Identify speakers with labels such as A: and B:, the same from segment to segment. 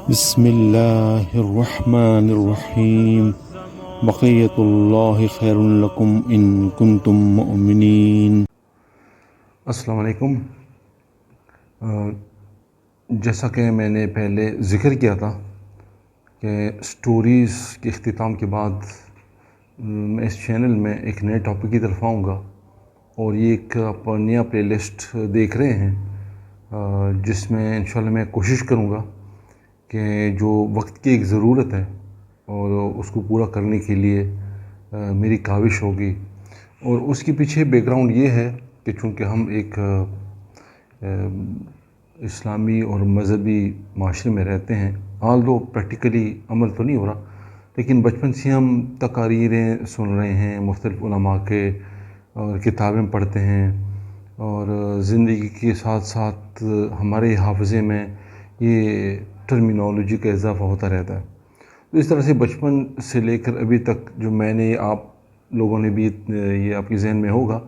A: بسم اللہ الرحمن الرحیم بقیت اللہ خیر لکم ان کنتم مؤمنین۔
B: السلام علیکم۔ جیسا کہ میں نے پہلے ذکر کیا تھا کہ سٹوریز کے اختتام کے بعد میں اس چینل میں ایک نئے ٹاپک کی طرف آؤں گا، اور یہ ایک آپ نیا پلے لسٹ دیکھ رہے ہیں جس میں انشاءاللہ میں کوشش کروں گا کہ جو وقت کی ایک ضرورت ہے اور اس کو پورا کرنے کے لیے میری کاوش ہوگی، اور اس کے پیچھے بیک گراؤنڈ یہ ہے کہ چونکہ ہم ایک اسلامی اور مذہبی معاشرے میں رہتے ہیں، آلدو پریکٹیکلی عمل تو نہیں ہو رہا، لیکن بچپن سے ہم تقاریریں سن رہے ہیں مختلف علماء کے، اور کتابیں پڑھتے ہیں، اور زندگی کے ساتھ ساتھ ہمارے حافظے میں یہ ٹرمینالوجی کا اضافہ ہوتا رہتا ہے۔ تو اس طرح سے بچپن سے لے کر ابھی تک جو میں نے، آپ لوگوں نے بھی یہ آپ کے ذہن میں ہوگا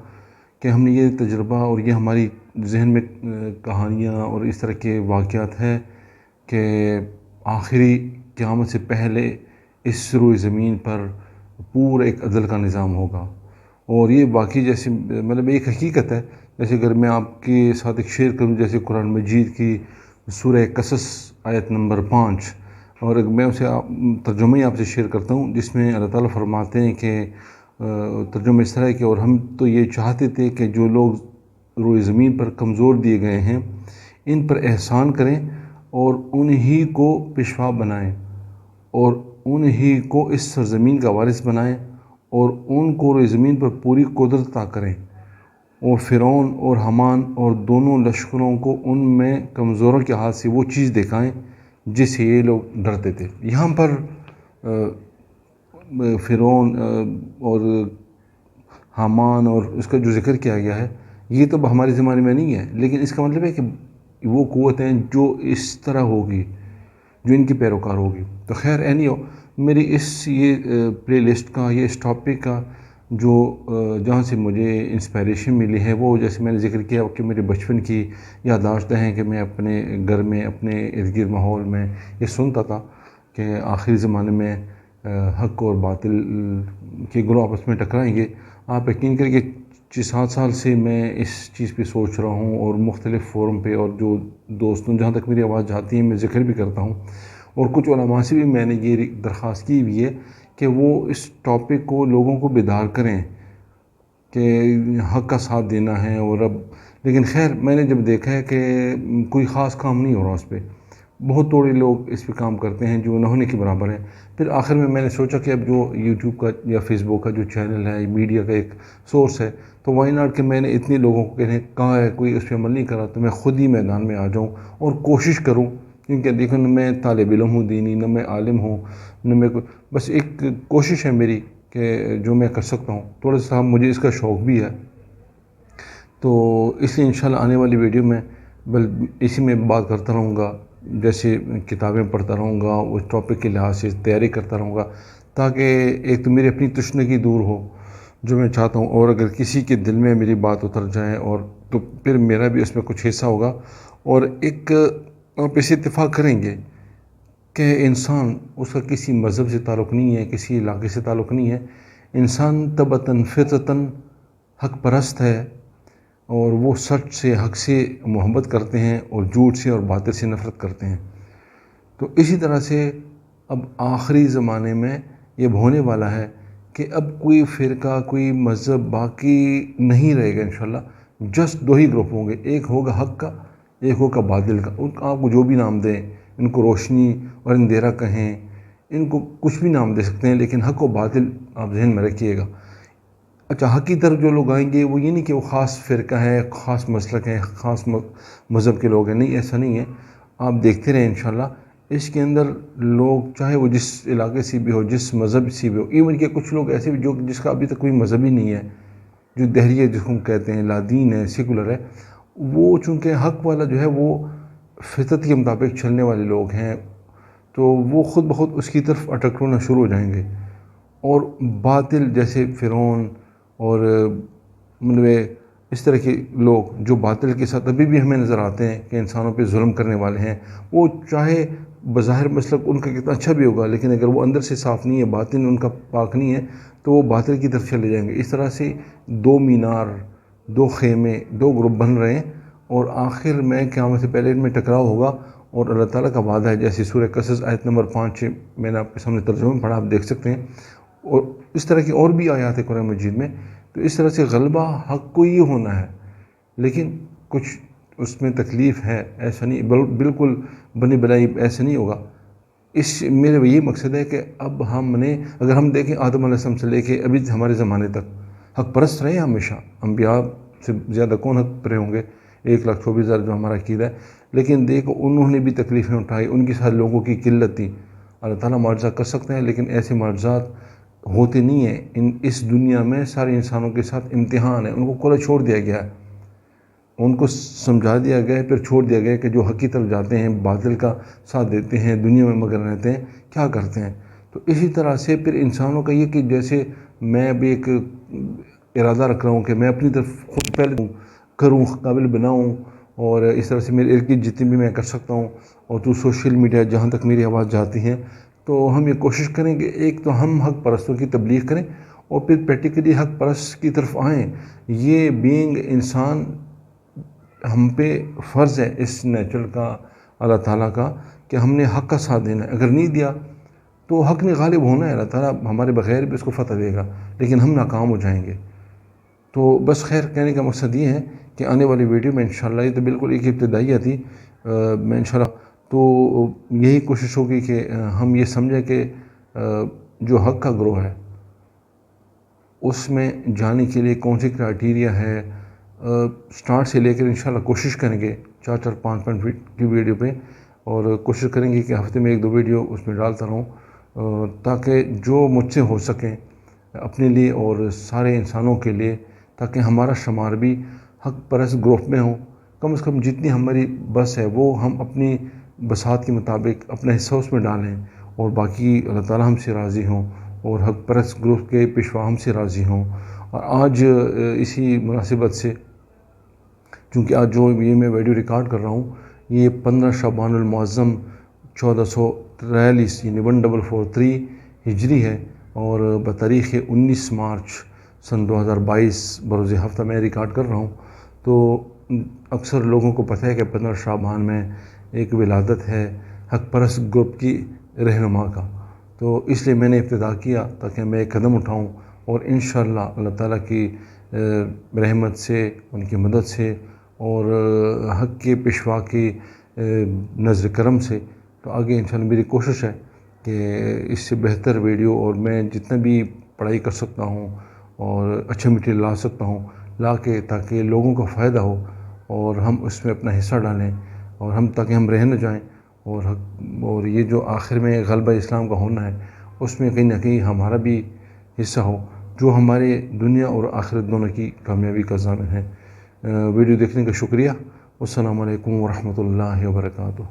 B: کہ ہم نے یہ تجربہ اور یہ ہماری ذہن میں کہانیاں اور اس طرح کے واقعات ہیں کہ آخری قیامت سے پہلے اس روئے زمین پر پورا ایک عدل کا نظام ہوگا، اور یہ باقی جیسے مطلب ایک حقیقت ہے۔ جیسے اگر میں آپ کے ساتھ ایک شیئر کروں، جیسے قرآن مجید کی سورہ قصص آیت نمبر 5، اور میں اسے ترجمہ ہی آپ سے شیئر کرتا ہوں، جس میں اللہ تعالیٰ فرماتے ہیں کہ ترجمہ اس طرح ہے کہ اور ہم تو یہ چاہتے تھے کہ جو لوگ روئے زمین پر کمزور دیے گئے ہیں ان پر احسان کریں اور انہی کو پیشوا بنائیں، اور انہی کو اس سرزمین کا وارث بنائیں، اور ان کو روئے زمین پر پوری قدرت عطا کریں، اور فرعون اور حامان اور دونوں لشکروں کو ان میں کمزوروں کے ہاتھ سے وہ چیز دکھائیں جس سے یہ لوگ ڈرتے تھے۔ یہاں پر فرعون اور حامان اور اس کا جو ذکر کیا گیا ہے، یہ تو ہمارے زمانے میں نہیں ہے، لیکن اس کا مطلب ہے کہ وہ قوتیں جو اس طرح ہوگی، جو ان کی پیروکار ہوگی۔ تو خیر اینی ہو، میری یہ پلے لسٹ کا، یہ اس ٹاپک کا جو جہاں سے مجھے انسپائریشن ملی ہے، وہ جیسے میں نے ذکر کیا کہ میرے بچپن کی یادداشتیں ہیں کہ میں اپنے گھر میں، اپنے ارد گرد ماحول میں یہ سنتا تھا کہ آخری زمانے میں حق اور باطل کے گروہ آپس میں ٹکرائیں گے۔ آپ یقین کریں کہ 6-7 سال سے میں اس چیز پہ سوچ رہا ہوں، اور مختلف فورم پہ اور جو دوستوں جہاں تک میری آواز جاتی ہے میں ذکر بھی کرتا ہوں، اور کچھ علماء سے بھی میں نے یہ درخواست کی بھی ہے کہ وہ اس ٹاپک کو لوگوں کو بیدار کریں کہ حق کا ساتھ دینا ہے۔ اور اب لیکن خیر میں نے جب دیکھا ہے کہ کوئی خاص کام نہیں ہو رہا اس پہ، بہت تھوڑے لوگ اس پہ کام کرتے ہیں جو نہ ہونے کے برابر ہیں، پھر آخر میں نے سوچا کہ اب جو یوٹیوب کا یا فیس بک کا جو چینل ہے، میڈیا کا ایک سورس ہے، تو وائی ناٹ کہ میں نے اتنے لوگوں کو کہا ہے کوئی اس پہ عمل نہیں کرا، تو میں خود ہی میدان میں آ جاؤں اور کوشش کروں، کیونکہ دیکھو نہ میں طالب علم ہوں دینی، نہ میں عالم ہوں، نہ میں بس ایک کوشش ہے میری کہ جو میں کر سکتا ہوں، تھوڑا سا مجھے اس کا شوق بھی ہے۔ تو اس لیے انشاءاللہ آنے والی ویڈیو میں اسی میں بات کرتا رہوں گا، جیسے کتابیں پڑھتا رہوں گا، اس ٹاپک کے لحاظ سے تیاری کرتا رہوں گا، تاکہ ایک تو میری اپنی تشنگی دور ہو جو میں چاہتا ہوں، اور اگر کسی کے دل میں میری بات اتر جائے اور تو پھر میرا بھی اس میں کچھ حصہ ہوگا۔ اور ایک آپ اس اتفاق کریں گے کہ انسان، اس کا کسی مذہب سے تعلق نہیں ہے، کسی علاقے سے تعلق نہیں ہے، انسان طبعاً فطرتاً حق پرست ہے، اور وہ سچ سے، حق سے محبت کرتے ہیں، اور جھوٹ سے اور باطل سے نفرت کرتے ہیں۔ تو اسی طرح سے اب آخری زمانے میں یہ ہونے والا ہے کہ اب کوئی فرقہ، کوئی مذہب باقی نہیں رہے گا انشاءاللہ، جسٹ 2 ہی گروپ ہوں گے، ایک ہوگا حق کا، ایک ہوگا باطل کا۔ آپ کو جو بھی نام دیں، ان کو روشنی اور اندھیرا کہیں، ان کو کچھ بھی نام دے سکتے ہیں، لیکن حق و باطل آپ ذہن میں رکھیے گا۔ اچھا، حق کی طرف جو لوگ آئیں گے وہ یہ نہیں کہ وہ خاص فرقہ ہے، خاص مسلک ہے، خاص مذہب کے لوگ ہیں، نہیں، ایسا نہیں ہے۔ آپ دیکھتے رہیں انشاءاللہ اس کے اندر لوگ، چاہے وہ جس علاقے سے بھی ہو، جس مذہب سے بھی ہو، ایون کہ کچھ لوگ ایسے بھی جو جس کا ابھی تک کوئی مذہب ہی نہیں ہے، جو دہریہ جس کو ہم کہتے ہیں، لا دین ہے، سیکولر ہے، وہ چونکہ حق والا جو ہے وہ فطرت کے مطابق چلنے والے لوگ ہیں، تو وہ خود بخود اس کی طرف اٹریکٹ ہونا شروع ہو جائیں گے۔ اور باطل جیسے فرعون اور مطلب اس طرح کے لوگ جو باطل کے ساتھ ابھی بھی ہمیں نظر آتے ہیں کہ انسانوں پہ ظلم کرنے والے ہیں، وہ چاہے بظاہر مسلک ان کا کتنا اچھا بھی ہوگا، لیکن اگر وہ اندر سے صاف نہیں ہے، باطن ان کا پاک نہیں ہے، تو وہ باطل کی طرف چلے جائیں گے۔ اس طرح سے دو مینار، دو خیمے، دو گروپ بن رہے ہیں، اور آخر میں قیامت سے پہلے ان میں ٹکراؤ ہوگا۔ اور اللہ تعالیٰ کا وعدہ ہے، جیسے سورہ قصص آیت نمبر 5 میں نے آپ کے سامنے ترجمہ میں پڑھا، آپ دیکھ سکتے ہیں، اور اس طرح کی اور بھی آیات ہیں قرآن مجید میں۔ تو اس طرح سے غلبہ حق کو ہی ہونا ہے، لیکن کچھ اس میں تکلیف ہے، ایسا نہیں بالکل بنی بنائی ایسا نہیں ہوگا۔ میرے یہ مقصد ہے کہ اب ہم نے، اگر ہم دیکھیں آدم علیہ السلام سے لے کے ابھی ہمارے زمانے تک حق پرست رہے ہمیشہ، انبیاء سے زیادہ کون حق پرے ہوں گے، 1,24,000 جو ہمارا عقیدہ ہے، لیکن دیکھو انہوں نے بھی تکلیفیں اٹھائی، ان کی ساتھ لوگوں کی قلت تھی۔ اللہ تعالیٰ معجزہ کر سکتے ہیں، لیکن ایسے معجزات ہوتے نہیں ہیں۔ اس دنیا میں سارے انسانوں کے ساتھ امتحان ہے، ان کو کھلا چھوڑ دیا گیا ہے، ان کو سمجھا دیا گیا ہے، پھر چھوڑ دیا گیا ہے کہ جو حق کی طرف جاتے ہیں، باطل کا ساتھ دیتے ہیں، دنیا میں مگن رہتے ہیں، کیا کرتے ہیں۔ تو اسی طرح سے پھر انسانوں کا یہ کہ جیسے میں ابھی ایک ارادہ رکھ رہا ہوں کہ میں اپنی طرف خود پہلے کروں، قابل بناؤں، اور اس طرح سے میرے ارد گرد جتنی بھی میں کر سکتا ہوں، اور تو سوشل میڈیا جہاں تک میری آواز جاتی ہے، تو ہم یہ کوشش کریں کہ ایک تو ہم حق پرستوں کی تبلیغ کریں، اور پھر پریکٹیکلی حق پرست کی طرف آئیں۔ یہ بینگ انسان ہم پہ فرض ہے اس نیچر کا، اللہ تعالیٰ کا، کہ ہم نے حق کا ساتھ دینا ہے۔ اگر نہیں دیا تو حق نے غالب ہونا ہے، اللہ تعالیٰ ہمارے بغیر بھی اس کو فتح دے گا، لیکن ہم ناکام ہو جائیں گے۔ تو بس خیر، کہنے کا مقصد یہ ہے کہ آنے والی ویڈیو میں انشاءاللہ، یہ تو بالکل ایک ابتدائیہ تھی، میں انشاءاللہ تو یہی کوشش ہوگی کہ ہم یہ سمجھیں کہ جو حق کا گروہ ہے اس میں جانے کے لیے کون سی کرائٹیریا ہے، سٹارٹ سے لے کر انشاءاللہ کوشش کریں گے 4-5 منٹ کی ویڈیو پہ، اور کوشش کریں گے کہ ہفتے میں 1-2 ویڈیو اس میں ڈالتا رہوں، تاکہ جو مجھ سے ہو سکیں اپنے لیے اور سارے انسانوں کے لیے، تاکہ ہمارا شمار بھی حق پرست گروپ میں ہو۔ کم از کم جتنی ہماری بس ہے وہ ہم اپنی بساط کے مطابق اپنا حصہ اس میں ڈالیں، اور باقی اللہ تعالیٰ ہم سے راضی ہوں، اور حق پرست گروپ کے پیشوا ہم سے راضی ہوں۔ اور آج اسی مناسبت سے، چونکہ آج جو یہ میں ویڈیو ریکارڈ کر رہا ہوں، یہ 15 شعبان المعظم 1443 یعنی 1443 ہجری ہے، اور بتاریخ 19 مارچ سن 2022 بروز ہفتہ میں ریکارڈ کر رہا ہوں۔ تو اکثر لوگوں کو پتہ ہے کہ 15 شعبان میں ایک ولادت ہے حق پرست گروپ کی رہنما کا، تو اس لیے میں نے ابتدا کیا تاکہ میں ایک قدم اٹھاؤں، اور انشاءاللہ اللہ تعالیٰ کی رحمت سے، ان کی مدد سے، اور حق کے پیشوا کی نظر کرم سے، تو آگے انشاءاللہ میری کوشش ہے کہ اس سے بہتر ویڈیو، اور میں جتنا بھی پڑھائی کر سکتا ہوں اور اچھا مٹیریل لا سکتا ہوں لا کے، تاکہ لوگوں کو فائدہ ہو، اور ہم اس میں اپنا حصہ ڈالیں، اور تاکہ ہم رہ نہ جائیں، اور یہ جو آخر میں غلبہ اسلام کا ہونا ہے، اس میں کہیں نہ کہیں ہمارا بھی حصہ ہو، جو ہمارے دنیا اور آخرت دونوں کی کامیابی کا ضامن ہے۔ ویڈیو دیکھنے کا شکریہ۔ السلام علیکم ورحمۃ اللہ وبرکاتہ۔